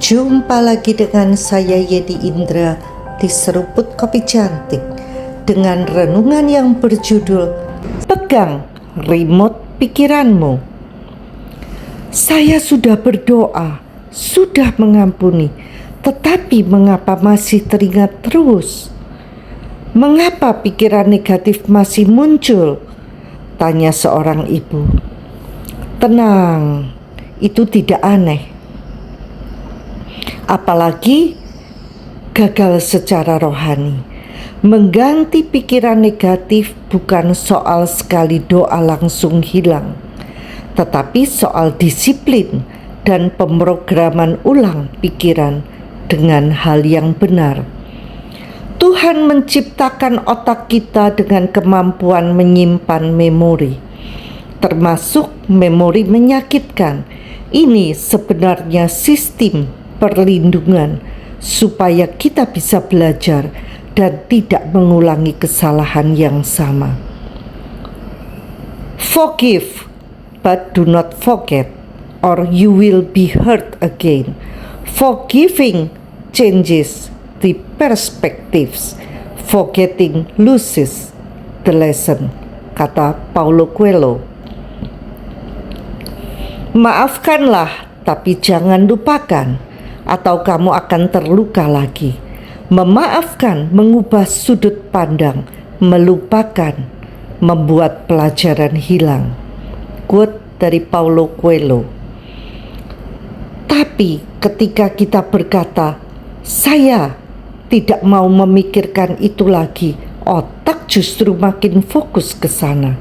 Jumpa lagi dengan saya Yedi Indra di Seruput Kopi Cantik dengan renungan yang berjudul Pegang Remote Pikiranmu. Saya sudah berdoa, sudah mengampuni, tetapi mengapa masih teringat terus? Mengapa pikiran negatif masih muncul? Tanya seorang ibu. Tenang, itu tidak aneh. Apalagi gagal secara rohani. Mengganti pikiran negatif bukan soal sekali doa langsung hilang, tetapi soal disiplin dan pemrograman ulang pikiran dengan hal yang benar. Tuhan menciptakan otak kita dengan kemampuan menyimpan memori, termasuk memori menyakitkan. Ini sebenarnya sistem perlindungan supaya kita bisa belajar dan tidak mengulangi kesalahan yang sama. Forgive, but do not forget, or you will be hurt again. Forgiving changes the perspectives. Forgetting loses the lesson, kata Paulo Coelho. Maafkanlah, tapi jangan lupakan, atau kamu akan terluka lagi. Memaafkan mengubah sudut pandang, melupakan membuat pelajaran hilang. Quote dari Paulo Coelho. Tapi ketika kita berkata, saya tidak mau memikirkan itu lagi, otak justru makin fokus ke sana.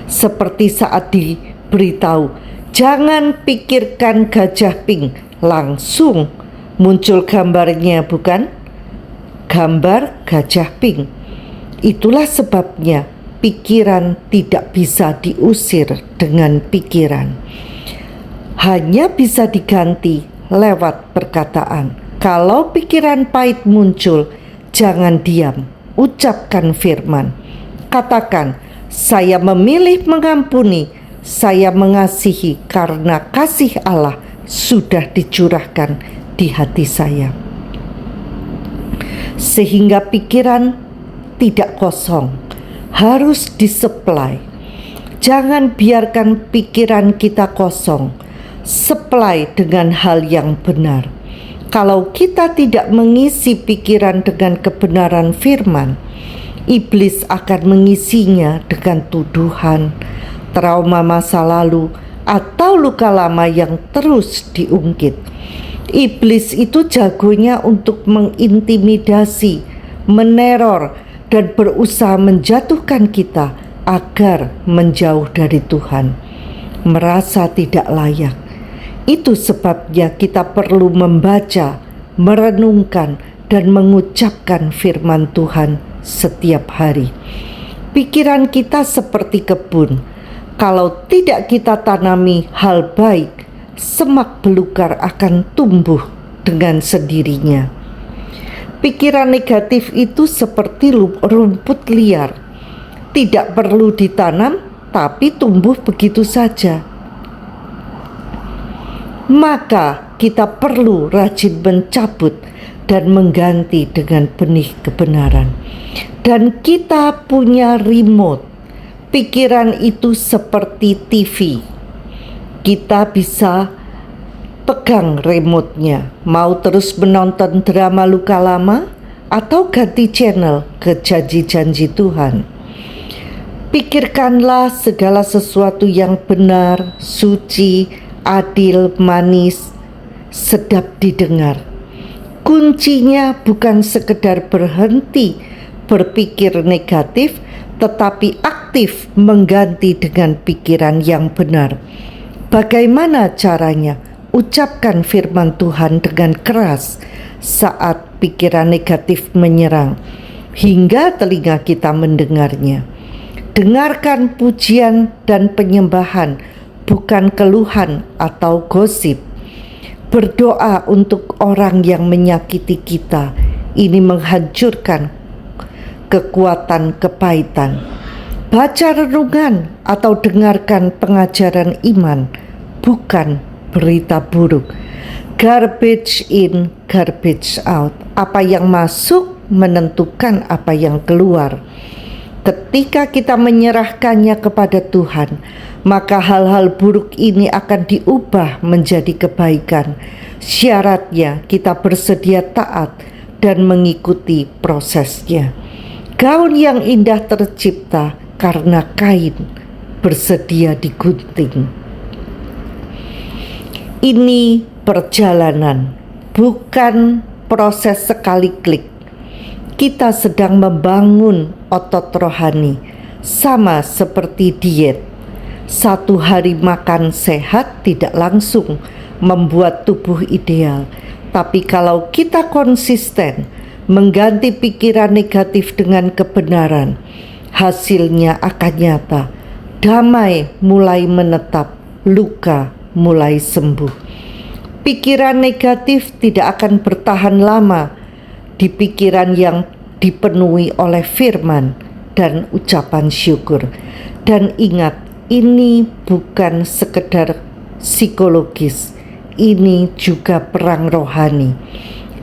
Seperti saat diberitahu, jangan pikirkan gajah pink, langsung muncul gambarnya, bukan? Gambar gajah pink. Itulah sebabnya pikiran tidak bisa diusir dengan pikiran. Hanya bisa diganti lewat perkataan. Kalau pikiran pahit muncul, jangan diam. Ucapkan firman. Katakan, saya memilih mengampuni, saya mengasihi karena kasih Allah sudah dicurahkan di hati saya, sehingga pikiran tidak kosong, harus disuplai. Jangan biarkan pikiran kita kosong, supply dengan hal yang benar. Kalau kita tidak mengisi pikiran dengan kebenaran firman, iblis akan mengisinya dengan tuduhan, trauma masa lalu, atau luka lama yang terus diungkit. Iblis itu jagonya untuk mengintimidasi, meneror, dan berusaha menjatuhkan kita agar menjauh dari Tuhan, merasa tidak layak. Itu sebabnya kita perlu membaca, merenungkan, dan mengucapkan firman Tuhan setiap hari. Pikiran kita seperti kebun. Kalau tidak kita tanami hal baik, semak belukar akan tumbuh dengan sendirinya. Pikiran negatif itu seperti rumput liar, tidak perlu ditanam, tapi tumbuh begitu saja. Maka kita perlu rajin mencabut dan mengganti dengan benih kebenaran. Dan kita punya remote. Pikiran itu seperti TV. Kita bisa pegang remote-nya, mau terus menonton drama luka lama atau ganti channel ke janji-janji Tuhan. Pikirkanlah segala sesuatu yang benar, suci, adil, manis, sedap didengar. Kuncinya bukan sekedar berhenti berpikir negatif, tetapi aktif mengganti dengan pikiran yang benar. Bagaimana caranya? Ucapkan firman Tuhan dengan keras saat pikiran negatif menyerang, hingga telinga kita mendengarnya. Dengarkan pujian dan penyembahan, bukan keluhan atau gosip. Berdoa untuk orang yang menyakiti kita. Ini menghancurkan kekuatan kepahitan. Baca renungan atau dengarkan pengajaran iman, bukan berita buruk. Garbage in, garbage out. Apa yang masuk menentukan apa yang keluar. Ketika kita menyerahkannya kepada Tuhan, maka hal-hal buruk ini akan diubah menjadi kebaikan. Syaratnya kita bersedia taat dan mengikuti prosesnya. Gaun yang indah tercipta karena kain bersedia digunting. Ini perjalanan, bukan proses sekali klik. Kita sedang membangun otot rohani, sama seperti diet. Satu hari makan sehat tidak langsung membuat tubuh ideal, tapi kalau kita konsisten mengganti pikiran negatif dengan kebenaran, hasilnya akan nyata. Damai mulai menetap, luka mulai sembuh. Pikiran negatif tidak akan bertahan lama di pikiran yang dipenuhi oleh firman dan ucapan syukur. Dan ingat, ini bukan sekedar psikologis, ini juga perang rohani.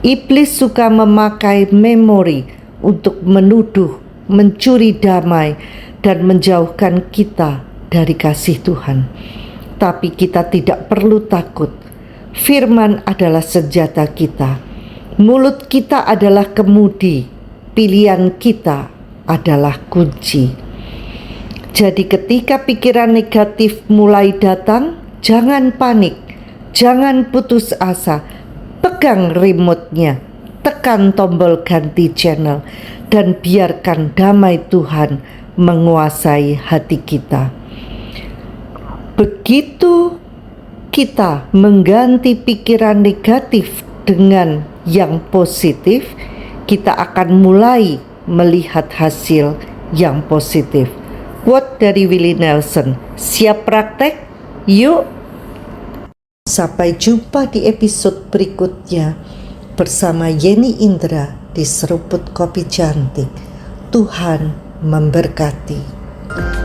Iblis suka memakai memori untuk menuduh, mencuri damai, dan menjauhkan kita dari kasih Tuhan. Tapi kita tidak perlu takut. Firman adalah senjata kita. Mulut kita adalah kemudi. Pilihan kita adalah kunci. Jadi ketika pikiran negatif mulai datang, jangan panik, jangan putus asa. Pegang remote-nya, tekan tombol ganti channel, dan biarkan damai Tuhan menguasai hati kita. Begitu kita mengganti pikiran negatif dengan yang positif, kita akan mulai melihat hasil yang positif. Quote dari Willie Nelson, siap praktek? Yuk! Sampai jumpa di episode berikutnya bersama Yeni Indra di Seruput Kopi Cantik. Tuhan memberkati.